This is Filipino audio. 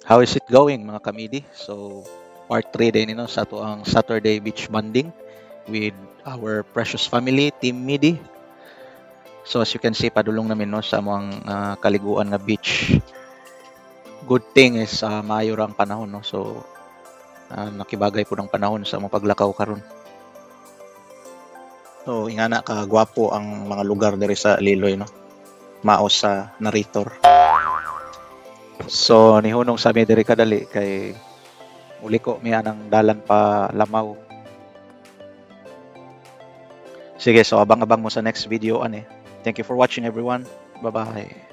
How is it going mga kamidi? So, part 3 din sa ato ang Saturday beach bonding with our precious family, Team Midi. So, as you can see, padulong namin sa among kaliguan nga beach. Good thing is maayo ra ang panahon. So, nakibagay po ng panahon sa among paglakaw karon. So, ingana ka gwapo ang mga lugar diri sa Liloy, Mao sa narrator. So, nihunong sa mi diri kadali kay uli ko miya ng dalan pa Lamaw. Sige, so abang-abang mo sa next video ani. Thank you for watching everyone. Bye-bye.